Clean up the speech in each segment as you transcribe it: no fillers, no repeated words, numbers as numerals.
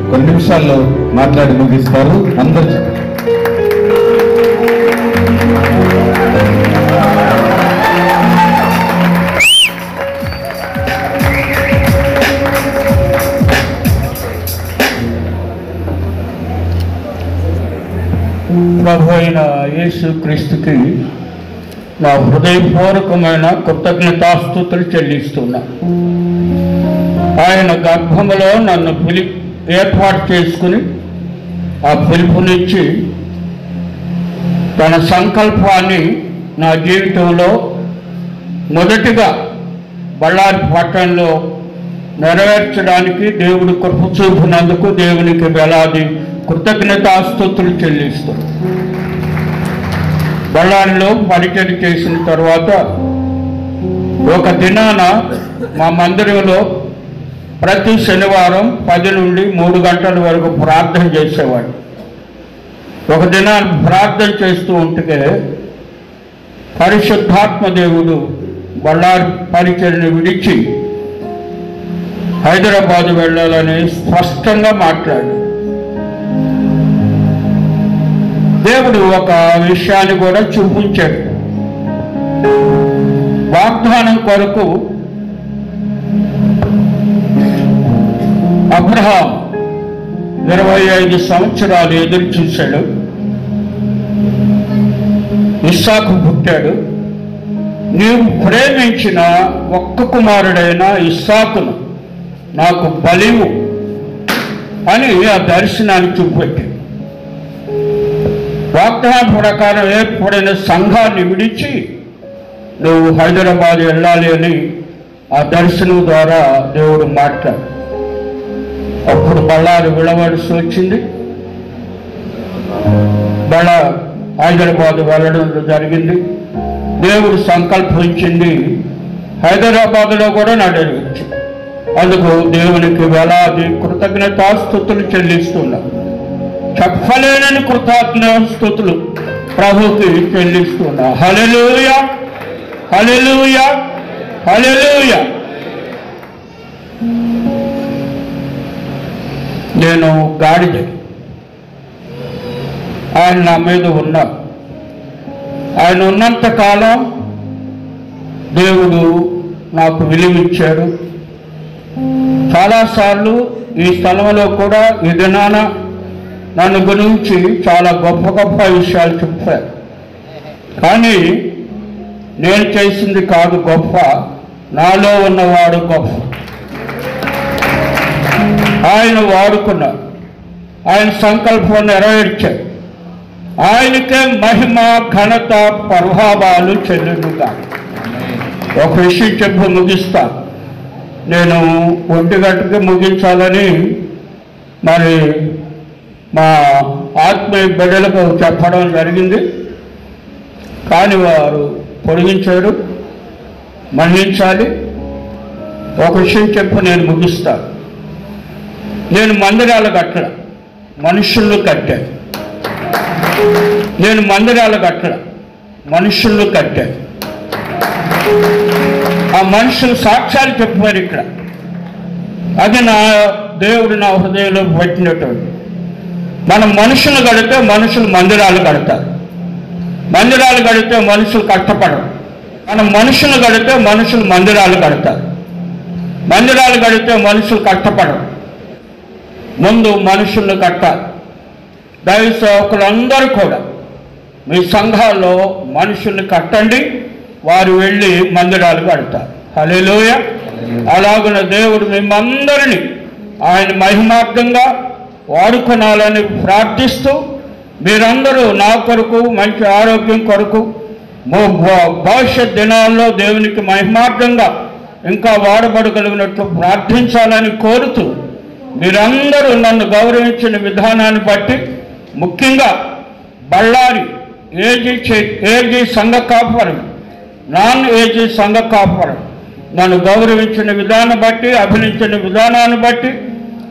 కొన్ని నిమిషాల్లో మాట్లాడి ముగిస్తారు. అందరూ ప్రభు అయిన యేసు క్రీస్తుకి నా హృదయపూర్వకమైన కృతజ్ఞతాస్తుతులు చెల్లిస్తున్నా. ఆయన గర్భములో నన్ను ఏర్పాటు చేసుకుని ఆ పిలుపునిచ్చి తన సంకల్పాన్ని నా జీవితంలో మొదటిగా బళ్ళారి పట్టణంలో నెరవేర్చడానికి దేవుడు కృప చూపినందుకు దేవునికి వేలాది కృతజ్ఞతాస్తుతులు చెల్లిస్తూ బళ్ళారిలో పరిచయం చేసిన తర్వాత ఒక దినాన మా మందిరంలో ప్రతి శనివారం 10 నుండి 3 గంటల వరకు ప్రార్థన చేసేవాడు. ఒక దినాన్ని ప్రార్థన చేస్తూ ఉంటే పరిశుద్ధాత్మ దేవుడు బళ్ళారి పరిచయను విడిచి హైదరాబాద్ వెళ్ళాలని స్పష్టంగా మాట్లాడు. దేవుడు ఒక విషయాన్ని కూడా చూపించాడు. వాగ్దానం కొరకు అబ్రహాం 25 సంవత్సరాలు ఎదురు చూశాడు. ఇస్సాకు పుట్టాడు. నీవు ప్రేమించిన ఒక్క కుమారుడైన ఇస్సాకును నాకు బలివు అని ఆ దర్శనాన్ని చూపెట్టాడు. వాగ్దానం ప్రకారం ఏర్పడిన సంఘాన్ని విడిచి నువ్వు హైదరాబాద్ వెళ్ళాలి అని ఆ దర్శనం ద్వారా దేవుడు మాట్లాడు. అప్పుడు బళ్ళారి విడవలసి వచ్చింది. హైదరాబాద్ వెళ్ళడం జరిగింది. దేవుడు సంకల్పించింది హైదరాబాద్లో కూడా నడవచ్చు. అందుకు దేవునికి వేలాది కృతజ్ఞతాస్తుతులు చెల్లిస్తున్నా. చెప్పలేనని కృతజ్ఞతాస్తుతులు ప్రభుకి చెల్లిస్తున్నా. హల్లెలూయా, హల్లెలూయా, హల్లెలూయా. నేను గాడిద, ఆయన నా మీద ఉన్నారు. ఆయన ఉన్నంత కాలం దేవుడు నాకు విలువిచ్చాడు. చాలాసార్లు ఈ స్థలంలో కూడా ఈ దినాన నన్ను గురించి చాలా గొప్ప గొప్ప విషయాలు చెప్పారు. కానీ నేను చేసింది కాదు గొప్ప, నాలో ఉన్నవాడు గొప్ప. ఆయన వాడుకున్నాడు. ఆయన సంకల్పం నెరవేర్చాడు. ఆయనకే మహిమ, ఘనత, ప్రభావాలు చెల్లుగా. ఒక విషయం చెప్పి ముగిస్తా. నేను 1 గంటకి ముగించాలని మరి మా ఆత్మీయ బిడ్డలకు చెప్పడం జరిగింది. కానీ వారు పొడిగించారు. మన్నించాలి. ఒక విషయం చెప్పి నేను ముగిస్తాను. నేను మందిరాలు కట్టడ, మనుషులను కట్టాను. నేను మందిరాలు కట్టడ, మనుషులను కట్టాను. ఆ మనుషులు సాక్ష్యాలు చెప్పారు ఇక్కడ. అది నా దేవుడు నా హృదయంలో పెట్టినటువంటి. మనం మనుషులు కడితే మనుషులు మందిరాలు కడతారు. మందిరాలు కడితే మనుషులు కష్టపడరు. మనం మనుషులు కడితే మనుషులు మందిరాలు కడతారు. మందిరాలు కడితే మనుషులు కష్టపడరు. ముందు మనుషులను కట్టాలి. దైవ సేవకులందరూ కూడా మీ సంఘాల్లో మనుషుల్ని కట్టండి. వారు వెళ్ళి మందిరాలు కడతారు. హల్లెలూయా. అలాగున దేవుడు మిమ్మందరినీ ఆయన మహిమార్థంగా వాడుకోనాలని ప్రార్థిస్తూ మీరందరూ నా కొరకు, మంచి ఆరోగ్యం కొరకు, భవిష్యత్ దినాల్లో దేవునికి మహిమార్థంగా ఇంకా వాడబడగలిగినట్లు ప్రార్థించాలని కోరుతూ మీరందరూ నన్ను గౌరవించిన విధానాన్ని బట్టి, ముఖ్యంగా బళ్ళారి ఏజీ సంఘ కాపురం, నాన్ ఏజీ సంఘ కాపురం నన్ను గౌరవించిన విధానం బట్టి, అభినందించిన విధానాన్ని బట్టి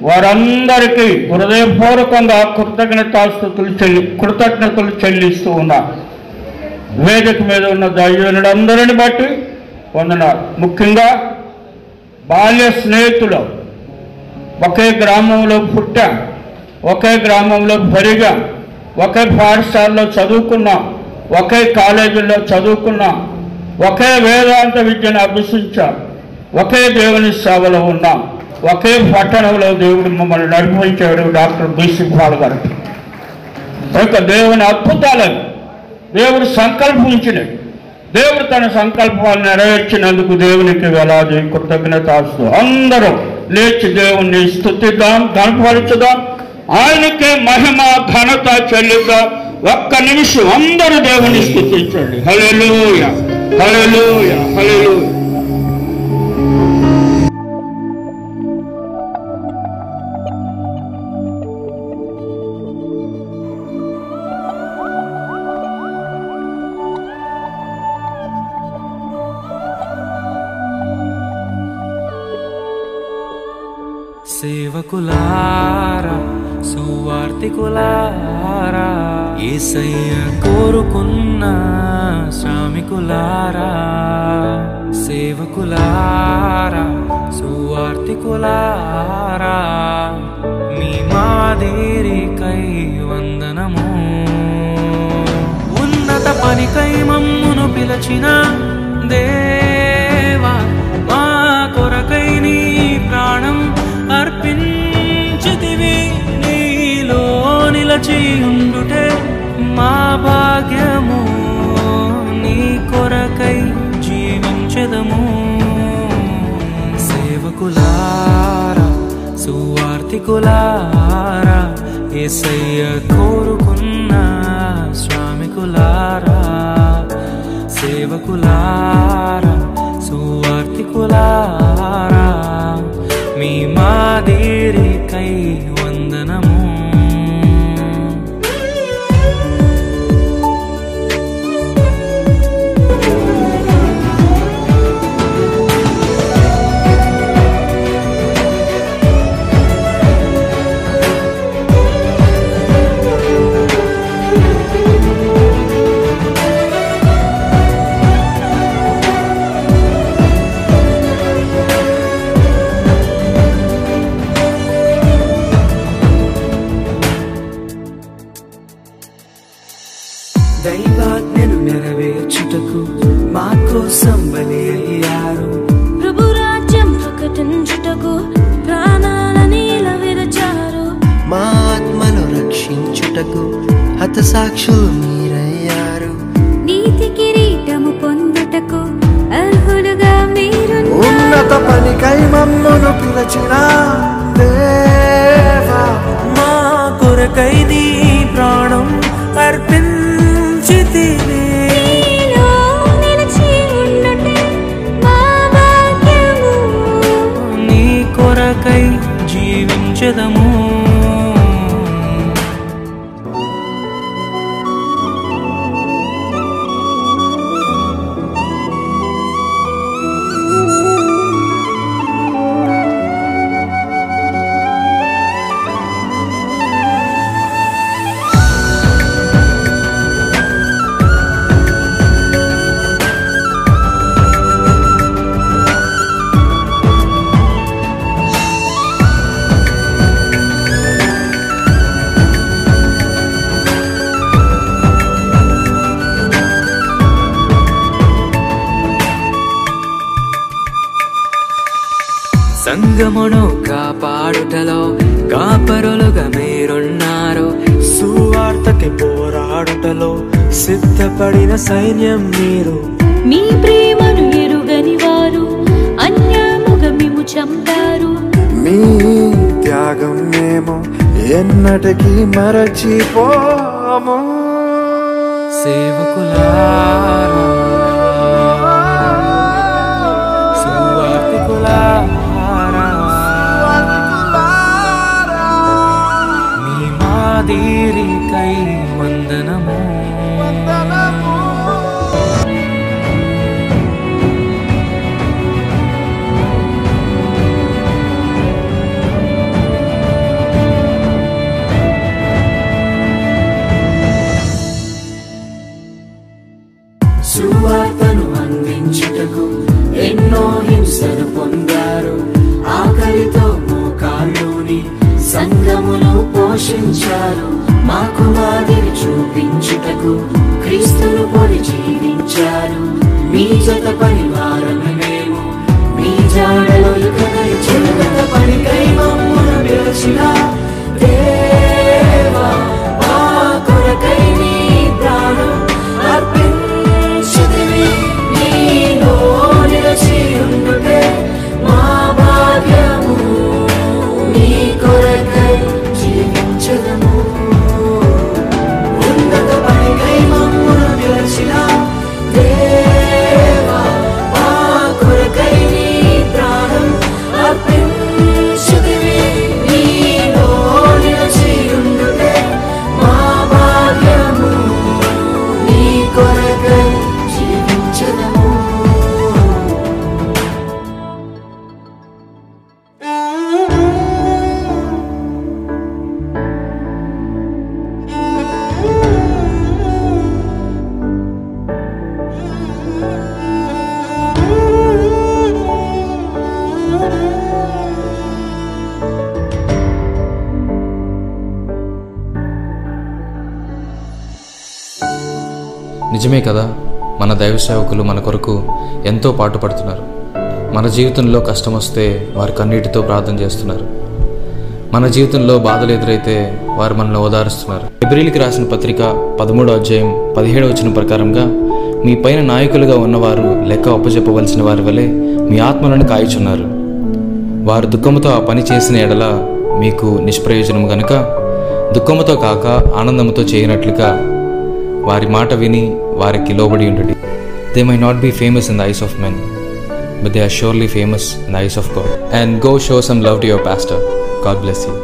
వారందరికీ హృదయపూర్వకంగా కృతజ్ఞతలు చెల్లిస్తూ ఉన్నారు. వేదిక మీద ఉన్న దైవజనులందరిని బట్టి వందనాలు. ముఖ్యంగా బాల్య స్నేహితులు ఒకే గ్రామంలో పుట్టాం, ఒకే గ్రామంలో పెరిగాం, ఒకే పాఠశాలలో చదువుకున్నాం, ఒకే కాలేజీలో చదువుకున్నాం, ఒకే వేదాంత విద్యను అభ్యసించాం, ఒకే దేవుని సేవలో ఉన్నాం, ఒకే పట్టణంలో దేవుడు మమ్మల్ని నడిపించాడు. డాక్టర్ బీసీ పాల్ గారు ఒక దేవుని అద్భుతాలను దేవుడు సంకల్పించినవి. దేవుడు తన సంకల్పాలు నెరవేర్చినందుకు దేవునికి వేలాది కృతజ్ఞతాస్తు. అందరూ లేచి దేవుణ్ణి స్తుతిద్దాం, ఘనపరచుదాం, ఆయనకే మహిమ ఘనత చెల్లిద్దాం. ఒక్క నిమిషం అందరూ దేవుని స్తుతించండి. హల్లెలూయా, హల్లెలూయా, హల్లెలూయా. సేవకులారా, సువార్తికులారా, యేసయ్య కోరుకున్న శ్రామికులారా, సేవకులారా, సువార్తికులారా, మీ మాదిరికై వందనము. ఉన్నత పనికై మమ్మును పిలచిన దేవా, మా కొరకై నీ ప్రాణం అర్పించితివి. నీలో నిలచి ఉండుటే మా భాగ్యము, నీ కొరకై జీవించెదము. సేవకులారా, సువార్తికులారా, యేసయ్య కోరుకున్న శ్రామికులారా, సేవకులారా, సువార్తికులారా, మీ మాదిరికై వందనము. దైవాజ్ఞను నెరవేర్చుటకు మా కోసం బలి అయ్యారు. ప్రభు రాజ్యం ప్రకటించుటకు ప్రాణాలని విరచారు. మా ఆత్మను రక్షించుటకు హతసాక్షులు మీరయ్యారు. నీతి కిరీటము పొందుటకు అర్హులుగా మీరు. ఉన్నత పనికై మమ్మును పిలచిన దేవా, మా కొరకై నీ ప్రాణం అర్పించితివి. నీలో నిలిచి ఉండుటే మా భాగ్యము, నీ కొరకై జీవించెదము. సంగమును కాపాడుటలో కాపరులుగా మీరున్నారు. సువార్తకి పోరాడుటలో సిద్ధపడిన సైన్యం మీరు. మీ ప్రేమను ఎరుగని వారు అన్యాయముగా మిమ్ము చంపారు. మీ త్యాగం మేము ఎన్నటికీ మరచిపోము. సేవకులారా, సువార్తికులారా, మీ మాదిరికై వందనము. సువార్తను అందించుటకు ఎన్నో హింసలు పొందారు. ఆకలితో మోకాళ్ళ సార్లుని సంఘమును పోషించారు. మాకు మాదిరి చూపించుటకు క్రీస్తును పోలి జీవించారు. మీ జత పరివారమే మేము, మీ జాడలో ఇక చెరుగత పనికై మమ్మును పిలిచిన దేవా, మా కొరకై నీ ప్రాణం అర్పించితివి. నీలో నిలిచి ఉండుటే మా భాగ్యము, నీ కొరకై జీవించదము. ఉన్నత పనికై మమ్మును పిలిచిన దేవా, మా కొరకై నీ ప్రాణం అర్పించితివి. నీలో నిలిచి ఉండుటే మా భాగ్యము, నీ కొరకై జీవించదము. నిజమే కదా, మన దైవ సేవకులు మన కొరకు ఎంతో పాటుపడుతున్నారు. మన జీవితంలో కష్టం వస్తే వారు కన్నీటితో ప్రార్థన చేస్తున్నారు. మన జీవితంలో బాధలు ఎదురైతే వారు మనల్ని ఓదారుస్తున్నారు. హెబ్రీయులకు రాసిన పత్రిక 13వ అధ్యాయం 17వ వచనం ప్రకారంగా, మీ పైన నాయకులుగా ఉన్నవారు లెక్క అప్పచెప్పవలసిన వారి వలె మీ ఆత్మలను కాయుచున్నారు. వారు దుఃఖముతో ఆ పని చేసిన ఎడల మీకు నిష్ప్రయోజనము గనుక దుఃఖముతో కాక ఆనందముతో చేయనట్లుగా వారి మాట విని వారికి లోబడి ఉండుడి. They might not be famous in the eyes of men, but they are surely famous in the eyes of God. And go show some love to your pastor. God bless you.